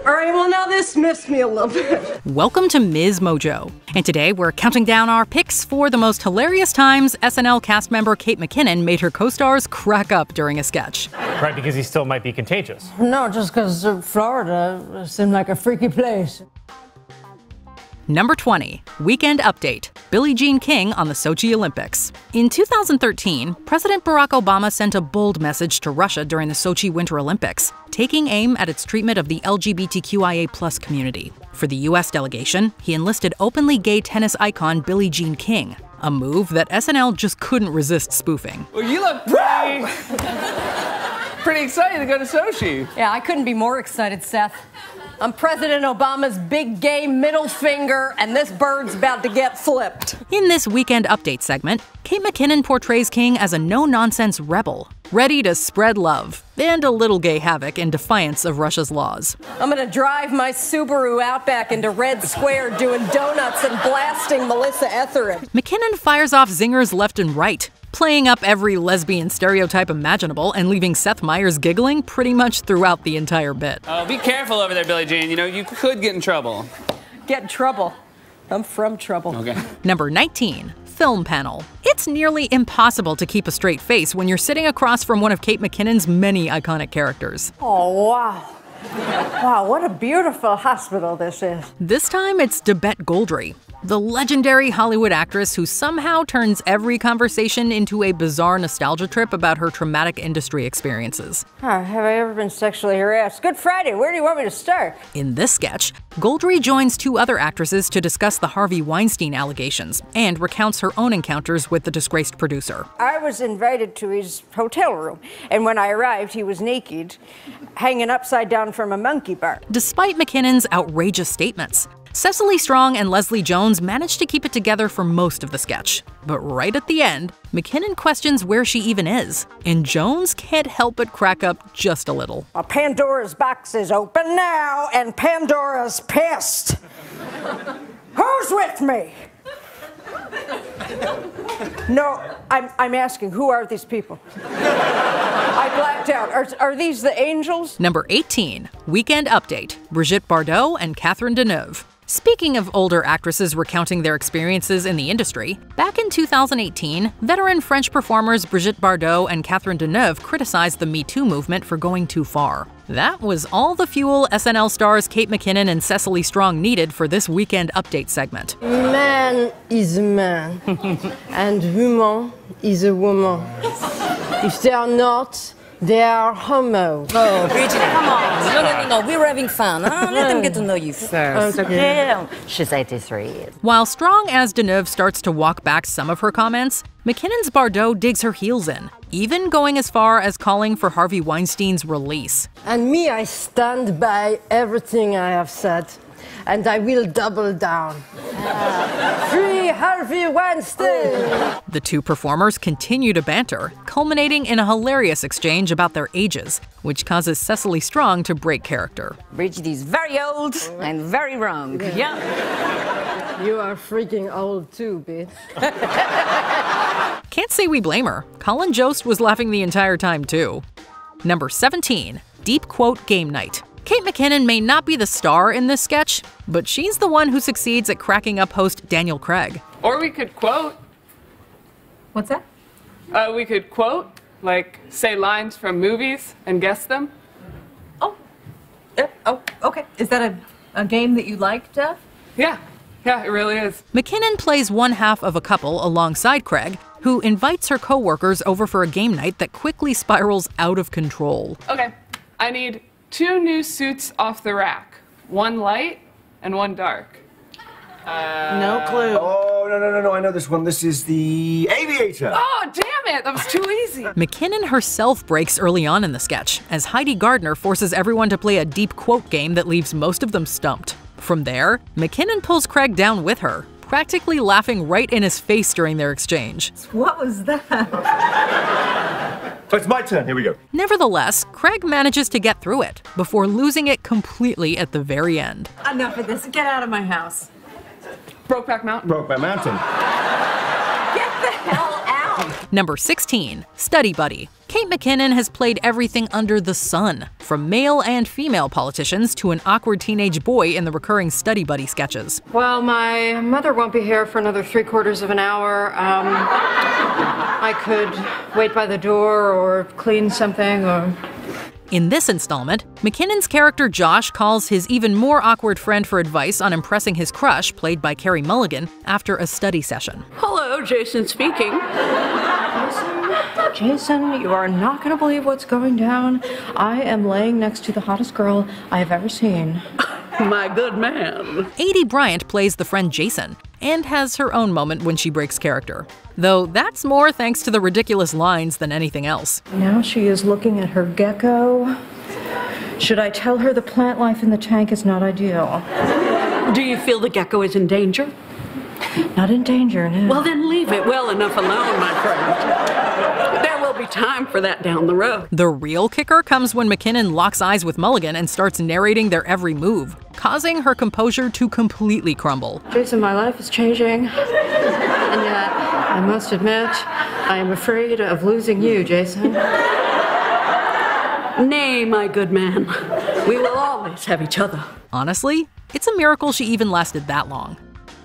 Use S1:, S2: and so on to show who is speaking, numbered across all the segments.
S1: All right, well, now this missed me a little bit.
S2: Welcome to MsMojo, and today we're counting down our picks for the most hilarious times SNL cast member Kate McKinnon made her co-stars crack up during a sketch.
S3: Right, because he still might be contagious.
S1: No, just because Florida seemed like a freaky place.
S2: Number 20, Weekend Update, Billie Jean King on the Sochi Olympics. In 2013, President Barack Obama sent a bold message to Russia during the Sochi Winter Olympics, taking aim at its treatment of the LGBTQIA+ community. For the U.S. delegation, he enlisted openly gay tennis icon Billie Jean King, a move that SNL just couldn't resist spoofing.
S4: Well, you look pretty excited to go to Sochi.
S1: Yeah, I couldn't be more excited, Seth. I'm President Obama's big gay middle finger, and this bird's about to get flipped.
S2: In this Weekend Update segment, Kate McKinnon portrays King as a no-nonsense rebel, ready to spread love and a little gay havoc in defiance of Russia's laws.
S1: I'm gonna drive my Subaru Outback into Red Square doing donuts and blasting Melissa Etheridge.
S2: McKinnon fires off zingers left and right, playing up every lesbian stereotype imaginable and leaving Seth Meyers giggling pretty much throughout the entire bit.
S4: Oh, be careful over there, Billie Jean. You know, you could get in trouble.
S1: Get in trouble. I'm from trouble.
S4: Okay.
S2: Number 19, Film Panel. It's nearly impossible to keep a straight face when you're sitting across from one of Kate McKinnon's many iconic characters.
S1: Oh, wow. Wow, what a beautiful hospital this is.
S2: This time it's Debette Goldry, the legendary Hollywood actress who somehow turns every conversation into a bizarre nostalgia trip about her traumatic industry experiences.
S1: Have I ever been sexually harassed? Good Friday, where do you want me to start?
S2: In this sketch, Goldry joins two other actresses to discuss the Harvey Weinstein allegations and recounts her own encounters with the disgraced producer.
S1: I was invited to his hotel room, and when I arrived, he was naked, hanging upside down from a monkey bar.
S2: Despite McKinnon's outrageous statements, Cecily Strong and Leslie Jones managed to keep it together for most of the sketch. But right at the end, McKinnon questions where she even is, and Jones can't help but crack up just a little.
S1: Pandora's box is open now, and Pandora's pissed. Who's with me? No, I'm asking, who are these people? I blacked out. Are these the angels?
S2: Number 18, Weekend Update, Brigitte Bardot and Catherine Deneuve. Speaking of older actresses recounting their experiences in the industry, back in 2018, veteran French performers Brigitte Bardot and Catherine Deneuve criticized the Me Too movement for going too far. That was all the fuel SNL stars Kate McKinnon and Cecily Strong needed for this Weekend Update segment.
S1: Man is a man, and woman is a woman. If they are not, they are homo.
S5: Oh, Bridget, come on. No. We were having fun. Huh? Let them get to know you first.
S1: Okay.
S5: She's 83.
S2: While strong as Deneuve starts to walk back some of her comments, McKinnon's Bardot digs her heels in, even going as far as calling for Harvey Weinstein's release.
S1: And me, I stand by everything I have said, and I will double down. Free Harvey Weinstein!
S2: The two performers continue to banter, culminating in a hilarious exchange about their ages, which causes Cecily Strong to break character.
S5: Bridget is very old and very wrong. Yeah.
S1: You are freaking old too, bitch.
S2: Can't say we blame her. Colin Jost was laughing the entire time too. Number 17, Deep Quote Game Night. Kate McKinnon may not be the star in this sketch, but she's the one who succeeds at cracking up host Daniel Craig.
S4: Or we could quote.
S5: What's that?
S4: We could quote, like, say lines from movies and guess them.
S6: Oh, okay. Is that a game that you like, Jeff?
S4: Yeah, it really is.
S2: McKinnon plays one half of a couple alongside Craig, who invites her co-workers over for a game night that quickly spirals out of control.
S4: Okay, I need 2 new suits off the rack. 1 light and 1 dark.
S6: No clue.
S7: Oh, no, I know this one. This is the Aviator.
S4: Oh, damn it, that was too easy.
S2: McKinnon herself breaks early on in the sketch, as Heidi Gardner forces everyone to play a deep quote game that leaves most of them stumped. From there, McKinnon pulls Craig down with her, practically laughing right in his face during their exchange.
S6: What was that?
S7: Oh, it's my turn. Here we go.
S2: Nevertheless, Craig manages to get through it, before losing it completely at the very end.
S6: Enough of this. Get out of my house.
S4: Brokeback Mountain.
S7: Brokeback Mountain.
S6: Get the hell out.
S2: Number 16. Study Buddy. Kate McKinnon has played everything under the sun, from male and female politicians to an awkward teenage boy in the recurring Study Buddy sketches.
S1: Well, my mother won't be here for another 3/4 of an hour. I could wait by the door or clean something or...
S2: In this installment, McKinnon's character Josh calls his even more awkward friend for advice on impressing his crush, played by Carey Mulligan, after a study session.
S8: Hello, Jason speaking.
S1: Jason, you are not going to believe what's going down. I am laying next to the hottest girl I have ever seen.
S8: My good man.
S2: Adie Bryant plays the friend Jason, and has her own moment when she breaks character. Though that's more thanks to the ridiculous lines than anything else.
S1: Now she is looking at her gecko. Should I tell her the plant life in the tank is not ideal?
S8: Do you feel the gecko is in danger?
S1: Not in danger, no.
S8: Well, then leave it well enough alone, my friend. There will be time for that down the road.
S2: The real kicker comes when McKinnon locks eyes with Mulligan and starts narrating their every move, causing her composure to completely crumble.
S1: Jason, my life is changing. And yet, I must admit, I am afraid of losing you, Jason.
S8: Nay, my good man. We will always have each other.
S2: Honestly, it's a miracle she even lasted that long.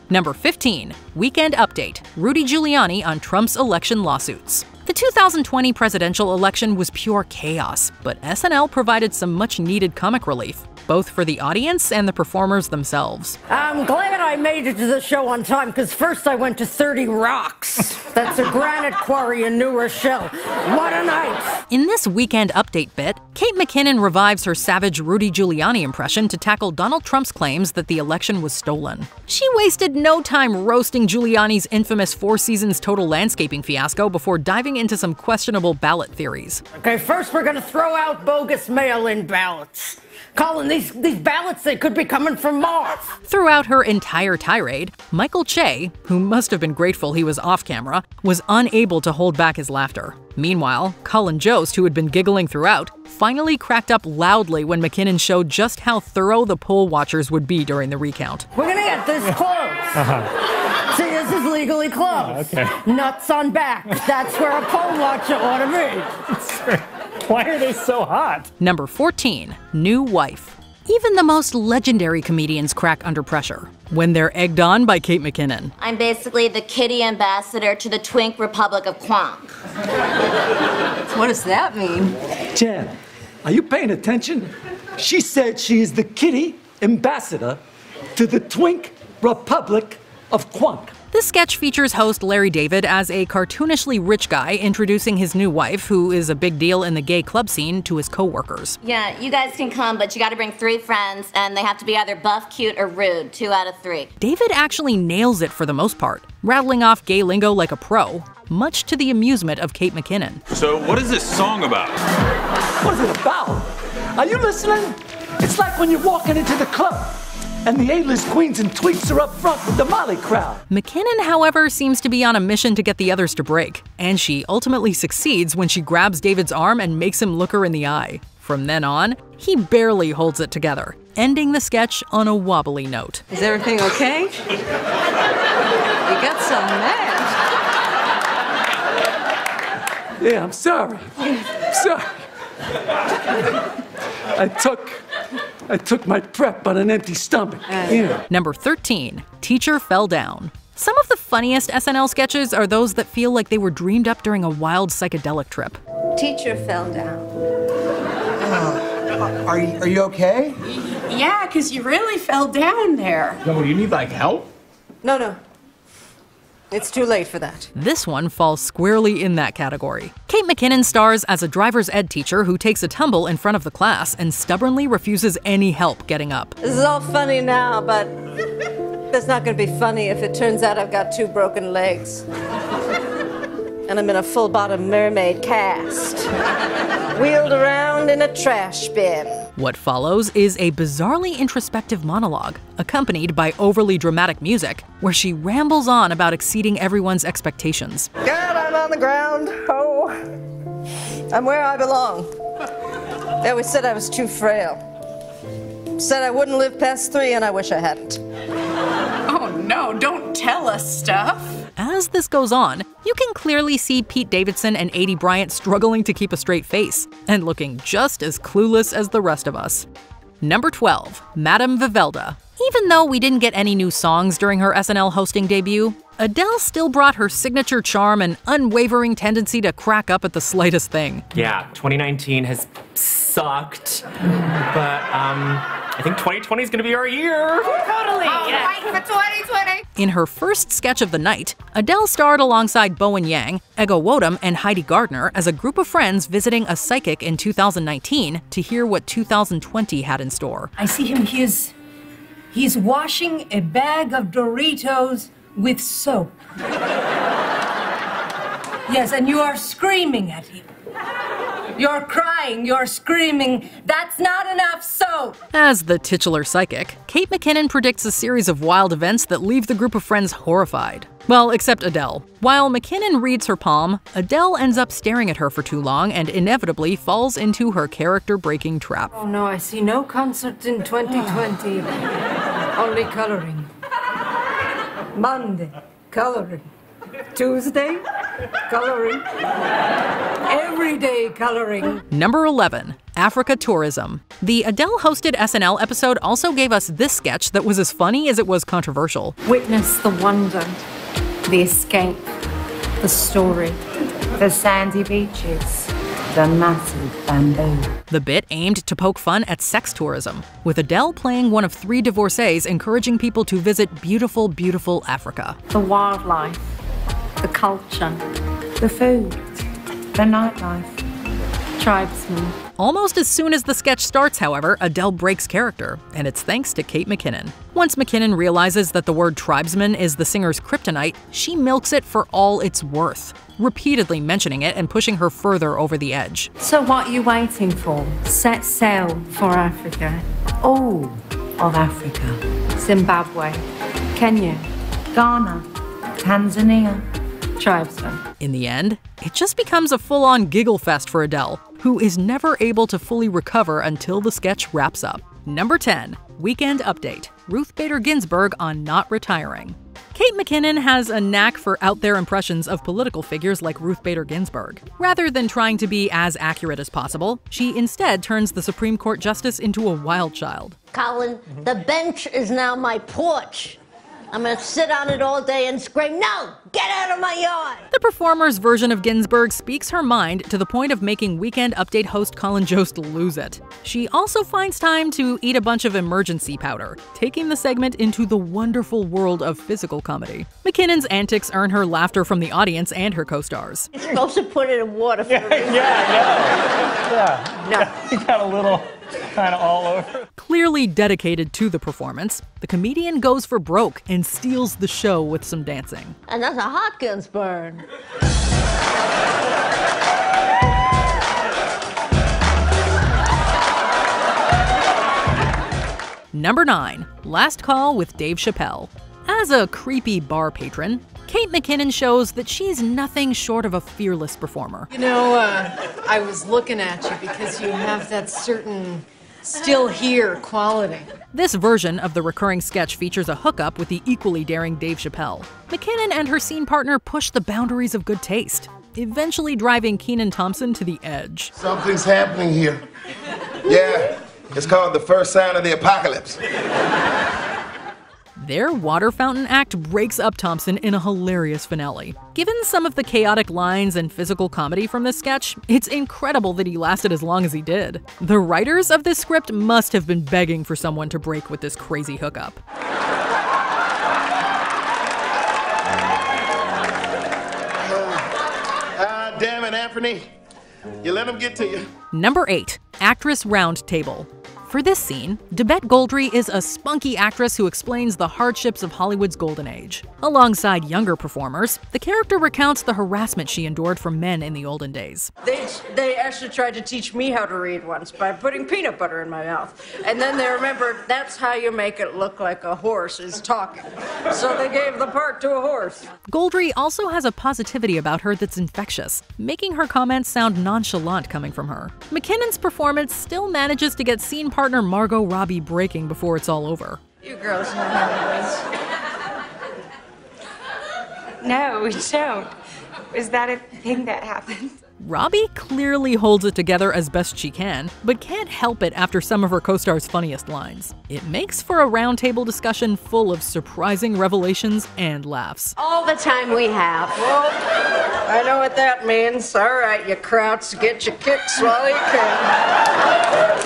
S2: Number 15. Weekend Update. Rudy Giuliani on Trump's election lawsuits. The 2020 presidential election was pure chaos, but SNL provided some much-needed comic relief, both for the audience and the performers themselves.
S1: I'm glad I made it to the show on time, because first I went to 30 Rocks. That's a granite quarry in New Rochelle. What a night!
S2: In this Weekend Update bit, Kate McKinnon revives her savage Rudy Giuliani impression to tackle Donald Trump's claims that the election was stolen. She wasted no time roasting Giuliani's infamous 4 seasons total landscaping fiasco before diving into some questionable ballot theories.
S1: Okay, first we're gonna throw out bogus mail-in ballots. Colin, these ballots, they could be coming from Mars.
S2: Throughout her entire tirade, Michael Che, who must have been grateful he was off camera, was unable to hold back his laughter. Meanwhile, Colin Jost, who had been giggling throughout, finally cracked up loudly when McKinnon showed just how thorough the poll watchers would be during the recount.
S1: We're gonna get this close. See, this is legally close.
S3: Okay.
S1: Nuts on back. That's where a poll watcher ought to be.
S3: Why are they so hot?
S2: Number 14. New Wife. Even the most legendary comedians crack under pressure when they're egged on by Kate McKinnon.
S9: I'm basically the kitty ambassador to the Twink Republic of Quonk.
S6: What does that mean?
S10: Jan, are you paying attention? She said she is the kitty ambassador to the Twink Republic of Quonk.
S2: This sketch features host Larry David as a cartoonishly rich guy introducing his new wife, who is a big deal in the gay club scene, to his co-workers.
S9: Yeah, you guys can come, but you gotta bring 3 friends, and they have to be either buff, cute, or rude. 2 out of 3.
S2: David actually nails it for the most part, rattling off gay lingo like a pro, much to the amusement of Kate McKinnon.
S11: So what is this song about?
S10: What is it about? Are you listening? It's like when you're walking into the club and the A-list queens and tweets are up front with the Molly crowd.
S2: McKinnon, however, seems to be on a mission to get the others to break, and she ultimately succeeds when she grabs David's arm and makes him look her in the eye. From then on, he barely holds it together, ending the sketch on a wobbly note.
S6: Is everything okay? You got so mad.
S10: Yeah, I'm sorry. Sorry. I took my prep on an empty stomach. Yeah.
S2: Number 13. Teacher Fell Down. Some of the funniest SNL sketches are those that feel like they were dreamed up during a wild psychedelic trip.
S12: Teacher fell down.
S7: Are you okay?
S12: Yeah, because you really fell down there.
S11: No, do you need like help?
S1: No. It's too late for that.
S2: This one falls squarely in that category. Kate McKinnon stars as a driver's ed teacher who takes a tumble in front of the class and stubbornly refuses any help getting up.
S1: This is all funny now, but that's not going to be funny if it turns out I've got 2 broken legs. And I'm in a full-bottom mermaid cast, wheeled around in a trash bin.
S2: What follows is a bizarrely introspective monologue, accompanied by overly dramatic music, where she rambles on about exceeding everyone's expectations.
S1: God, I'm on the ground. Oh, I'm where I belong. They always said I was too frail. Said I wouldn't live past 3, and I wish I hadn't.
S12: Oh no, don't tell us stuff.
S2: As this goes on, you can clearly see Pete Davidson and Aidy Bryant struggling to keep a straight face, and looking just as clueless as the rest of us. Number 12. Madame Vivelda. Even though we didn't get any new songs during her SNL hosting debut, Adele still brought her signature charm and unwavering tendency to crack up at the slightest thing.
S3: Yeah, 2019 has sucked, but I think 2020 is gonna be our year.
S12: Totally.
S9: Fight for 2020.
S2: In her first sketch of the night, Adele starred alongside Bowen Yang, Ego Wodum, and Heidi Gardner as a group of friends visiting a psychic in 2019 to hear what 2020 had in store.
S13: I see him, he's washing a bag of Doritos with soap. Yes, and you are screaming at him. You're crying, you're screaming, that's not enough soap!
S2: As the titular psychic, Kate McKinnon predicts a series of wild events that leave the group of friends horrified. Well, except Adele. While McKinnon reads her palm, Adele ends up staring at her for too long and inevitably falls into her character-breaking trap.
S13: Oh no, I see no concert in 2020. Only coloring. Monday, coloring. Tuesday, coloring. Every day coloring.
S2: Number 11. Africa Tourism. The Adele-hosted SNL episode also gave us this sketch that was as funny as it was controversial.
S12: Witness the wonder, the escape, the story, the sandy beaches, the massive bamboo.
S2: The bit aimed to poke fun at sex tourism, with Adele playing one of 3 divorcees encouraging people to visit beautiful, beautiful Africa.
S12: The wildlife, the culture, the food, the nightlife, tribesmen.
S2: Almost as soon as the sketch starts, however, Adele breaks character, and it's thanks to Kate McKinnon. Once McKinnon realizes that the word tribesman is the singer's kryptonite, she milks it for all it's worth, repeatedly mentioning it and pushing her further over the edge.
S12: So what are you waiting for? Set sail for Africa. All of Africa. Zimbabwe, Kenya, Ghana, Tanzania, tribesmen.
S2: In the end, it just becomes a full-on giggle fest for Adele, who is never able to fully recover until the sketch wraps up. Number 10. Weekend Update. Ruth Bader Ginsburg on not retiring. Kate McKinnon has a knack for out-there impressions of political figures like Ruth Bader Ginsburg. Rather than trying to be as accurate as possible, she instead turns the Supreme Court justice into a wild child.
S14: Colin, the bench is now my porch. I'm gonna sit on it all day and scream, "No! Get out of my yard!"
S2: The performer's version of Ginsburg speaks her mind to the point of making Weekend Update host Colin Jost lose it. She also finds time to eat a bunch of emergency powder, taking the segment into the wonderful world of physical comedy. McKinnon's antics earn her laughter from the audience and her co-stars.
S14: You're supposed to put it in water for a reason.
S3: He got a little kind of all over.
S2: Clearly dedicated to the performance, the comedian goes for broke and steals the show with some dancing.
S14: And that's a Hopkins burn.
S2: Number 9. Last Call with Dave Chappelle. As a creepy bar patron, Kate McKinnon shows that she's nothing short of a fearless performer.
S15: You know, I was looking at you because you have that certain still here quality.
S2: This version of the recurring sketch features a hookup with the equally daring Dave Chappelle. McKinnon and her scene partner push the boundaries of good taste, eventually driving Kenan Thompson to the edge.
S16: Something's happening here. Yeah, it's called the first sign of the apocalypse.
S2: Their water fountain act breaks up Thompson in a hilarious finale. Given some of the chaotic lines and physical comedy from this sketch, it's incredible that he lasted as long as he did. The writers of this script must have been begging for someone to break with this crazy hookup.
S16: Damn it, Anthony. You let him get to you.
S2: Number 8. Actress Roundtable. For this scene, Debette Goldry is a spunky actress who explains the hardships of Hollywood's golden age. Alongside younger performers, the character recounts the harassment she endured from men in the olden days.
S17: They actually tried to teach me how to read once by putting peanut butter in my mouth. And then they remembered that's how you make it look like a horse is talking. So they gave the part to a horse.
S2: Goldry also has a positivity about her that's infectious, making her comments sound nonchalant coming from her. McKinnon's performance still manages to get scene partner Margot Robbie breaking before it's all over.
S17: You girls know how it is.
S18: No, we don't. Is that a thing that happened?
S2: Robbie clearly holds it together as best she can, but can't help it after some of her co-stars' funniest lines. It makes for a roundtable discussion full of surprising revelations and laughs.
S17: All the time we have. Well, I know what that means. All right, you krauts, get your kicks while you can.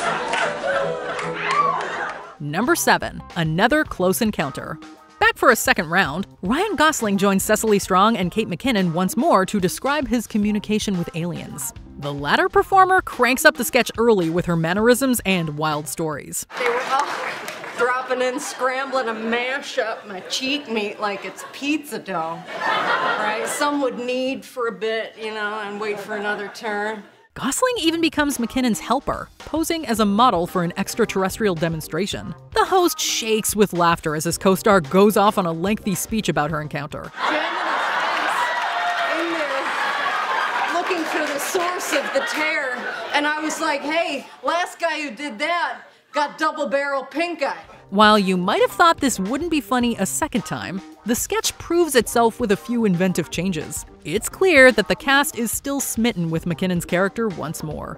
S2: Number 7. Another close encounter. Back for a second round, Ryan Gosling joins Cecily Strong and Kate McKinnon once more to describe his communication with aliens. The latter performer cranks up the sketch early with her mannerisms and wild stories.
S17: They were all dropping in, scrambling to mash up my cheek meat like it's pizza dough. Right? Some would knead for a bit, you know, and wait for another turn.
S2: Gosling even becomes McKinnon's helper, posing as a model for an extraterrestrial demonstration. The host shakes with laughter as his co-star goes off on a lengthy speech about her encounter.
S17: In there, looking for the source of the tear, and I was like, hey, last guy who did that got double-barrel pink eye.
S2: While you might have thought this wouldn't be funny a second time, the sketch proves itself with a few inventive changes. It's clear that the cast is still smitten with McKinnon's character once more.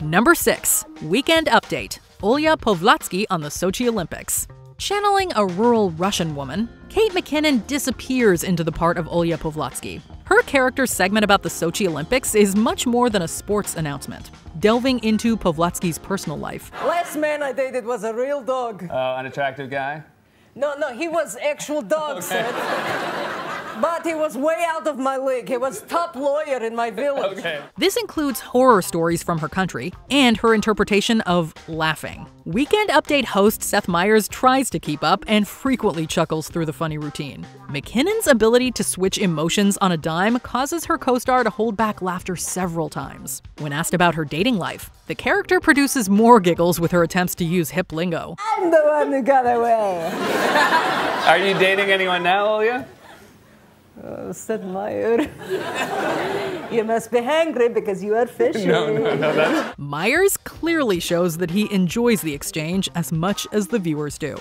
S2: Number 6. Weekend Update. Olya Povlatsky on the Sochi Olympics. Channeling a rural Russian woman, Kate McKinnon disappears into the part of Olya Povlatsky. Her character's segment about the Sochi Olympics is much more than a sports announcement, delving into Povlatsky's personal life.
S19: Last man I dated was a real dog.
S11: Unattractive guy?
S19: No, he was actual dog, sir. But he was way out of my league. He was top lawyer in my village.
S11: Okay.
S2: This includes horror stories from her country and her interpretation of laughing. Weekend Update host Seth Meyers tries to keep up and frequently chuckles through the funny routine. McKinnon's ability to switch emotions on a dime causes her co-star to hold back laughter several times. When asked about her dating life, the character produces more giggles with her attempts to use hip lingo.
S19: I'm the one who got away.
S11: Are you dating anyone now, Olya?
S19: Seth Meyers. You must be hungry because you are fishing.
S11: No.
S2: Meyers clearly shows that he enjoys the exchange as much as the viewers do.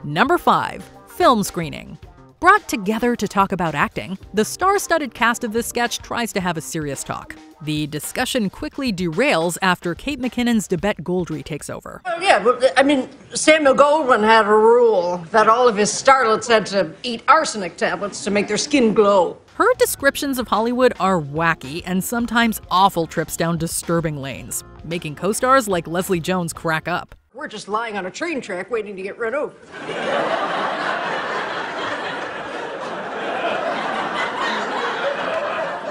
S2: Number 5. Film screening. Brought together to talk about acting, the star-studded cast of this sketch tries to have a serious talk. The discussion quickly derails after Kate McKinnon's Debette Goldry takes over.
S17: Well, yeah, but I mean, Samuel Goldwyn had a rule that all of his starlets had to eat arsenic tablets to make their skin glow.
S2: Her descriptions of Hollywood are wacky and sometimes awful trips down disturbing lanes, making co-stars like Leslie Jones crack up.
S17: We're just lying on a train track waiting to get run over.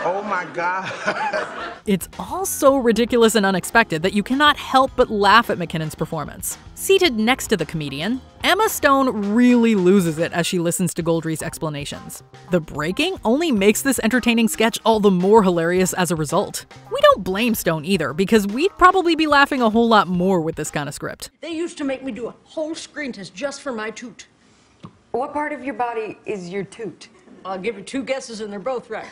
S16: Oh my God.
S2: It's all so ridiculous and unexpected that you cannot help but laugh at McKinnon's performance. Seated next to the comedian, Emma Stone really loses it as she listens to Goldry's explanations. The breaking only makes this entertaining sketch all the more hilarious as a result. We don't blame Stone either, because we'd probably be laughing a whole lot more with this kind of script.
S17: They used to make me do a whole screen test just for my toot.
S15: What part of your body is your toot?
S17: I'll give you 2 guesses and they're both right.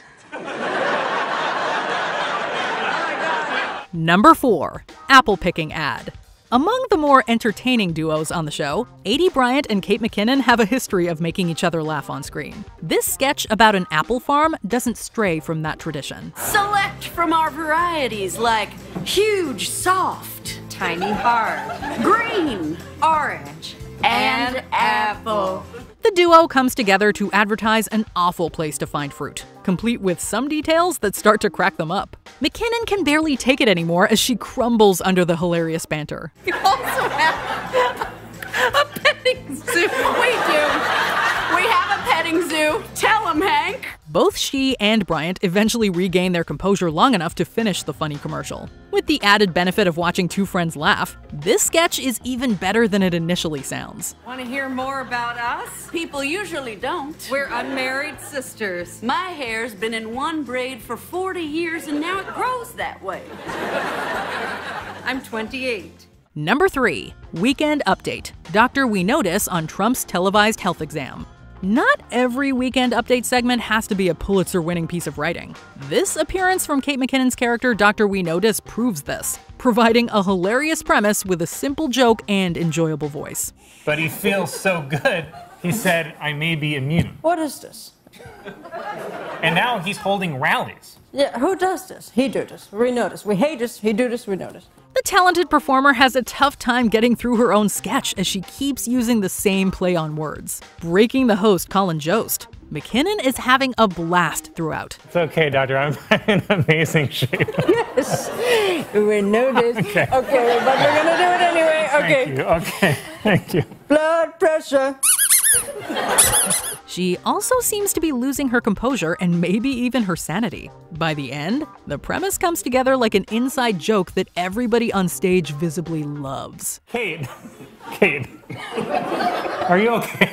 S2: Number 4. Apple picking ad. Among the more entertaining duos on the show, Aidy Bryant and Kate McKinnon have a history of making each other laugh on screen. This sketch about an apple farm doesn't stray from that tradition.
S8: Select from our varieties like huge, soft,
S18: Tiny hard.
S8: green, orange, and apple.
S2: The duo comes together to advertise an awful place to find fruit, complete with some details that start to crack them up. McKinnon can barely take it anymore as she crumbles under the hilarious banter.
S8: You also have a petting zoo. We do. We have a petting zoo. Tell him, Hank.
S2: Both she and Bryant eventually regain their composure long enough to finish the funny commercial. With the added benefit of watching 2 friends laugh, this sketch is even better than it initially sounds.
S18: Want to hear more about us?
S8: People usually don't.
S18: We're unmarried sisters.
S8: My hair's been in one braid for 40 years and now it grows that way.
S18: I'm 28.
S2: Number 3. Weekend Update. Dr. We Notice on Trump's televised health exam. Not every Weekend Update segment has to be a Pulitzer-winning piece of writing. This appearance from Kate McKinnon's character Dr. We Notice proves this, providing a hilarious premise with a simple joke and enjoyable voice.
S20: But he feels so good, he said, I may be immune.
S6: What is this?
S3: And now he's holding rallies.
S1: Yeah, who does this? He do this. We notice. We hate this. He do this. We notice.
S2: The talented performer has a tough time getting through her own sketch as she keeps using the same play on words, breaking the host Colin Jost. McKinnon is having a blast throughout.
S3: It's okay, Doctor. I'm in amazing shape.
S1: Yes, we noticed.
S3: Okay.
S1: Okay, but we're gonna do it anyway. Okay.
S3: Thank you. Okay. Thank you.
S1: Blood pressure.
S2: She also seems to be losing her composure and maybe even her sanity. By the end, the premise comes together like an inside joke that everybody on stage visibly loves.
S3: Kate. Kate. Are you okay?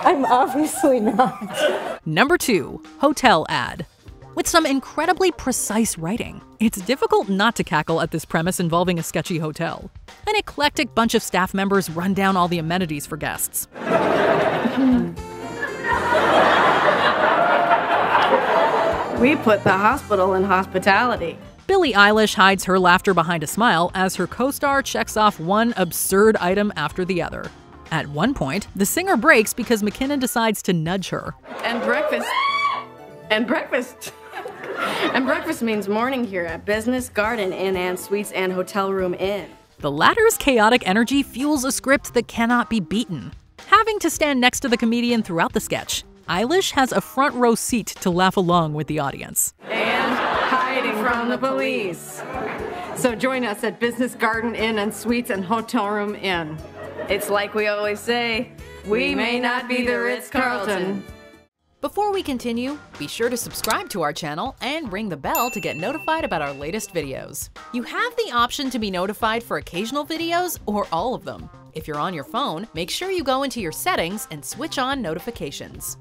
S1: I'm obviously not.
S2: Number 2, hotel ad. With some incredibly precise writing, it's difficult not to cackle at this premise involving a sketchy hotel. An eclectic bunch of staff members run down all the amenities for guests.
S8: We put the hospital in hospitality.
S2: Billie Eilish hides her laughter behind a smile as her co-star checks off one absurd item after the other. At one point, the singer breaks because McKinnon decides to nudge her.
S8: And breakfast. And breakfast. And breakfast means morning here at Business Garden Inn and Suites and Hotel Room Inn.
S2: The latter's chaotic energy fuels a script that cannot be beaten. Having to stand next to the comedian throughout the sketch, Eilish has a front row seat to laugh along with the audience.
S8: And hiding from the police. So join us at Business Garden Inn and Suites and Hotel Room Inn. It's like we always say, we may not be the Ritz-Carlton.
S2: Before we continue, be sure to subscribe to our channel and ring the bell to get notified about our latest videos. You have the option to be notified for occasional videos or all of them. If you're on your phone, make sure you go into your settings and switch on notifications.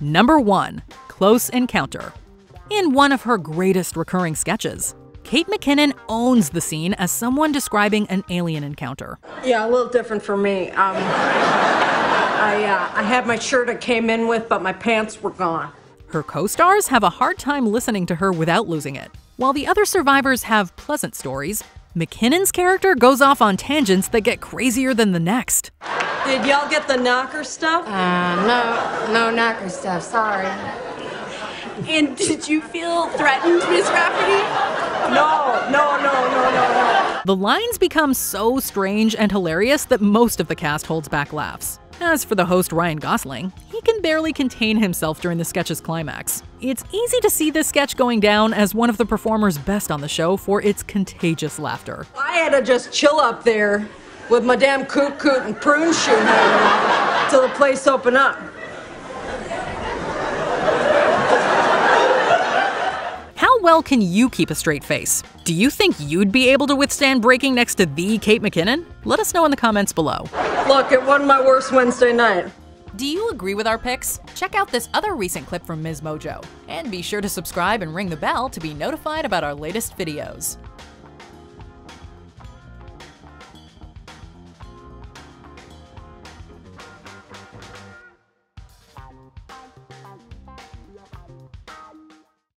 S2: Number 1, Close Encounter. In one of her greatest recurring sketches, Kate McKinnon owns the scene as someone describing an alien encounter.
S17: Yeah, a little different for me. I had my shirt I came in with, but my pants were gone.
S2: Her co-stars have a hard time listening to her without losing it. While the other survivors have pleasant stories, McKinnon's character goes off on tangents that get crazier than the next.
S17: Did y'all get the knocker stuff?
S8: No knocker stuff, sorry. And did you feel threatened, Miss Rafferty?
S17: No.
S2: The lines become so strange and hilarious that most of the cast holds back laughs. As for the host Ryan Gosling, he can barely contain himself during the sketch's climax. It's easy to see this sketch going down as one of the performers best on the show for its contagious laughter.
S17: I had to just chill up there with my damn coot and prune shoe hanging till the place opened up.
S2: How well can you keep a straight face? Do you think you'd be able to withstand breaking next to the Kate McKinnon? Let us know in the comments below.
S17: Look, it wasn't my worst Wednesday night.
S2: Do you agree with our picks? Check out this other recent clip from MsMojo. And be sure to subscribe and ring the bell to be notified about our latest videos.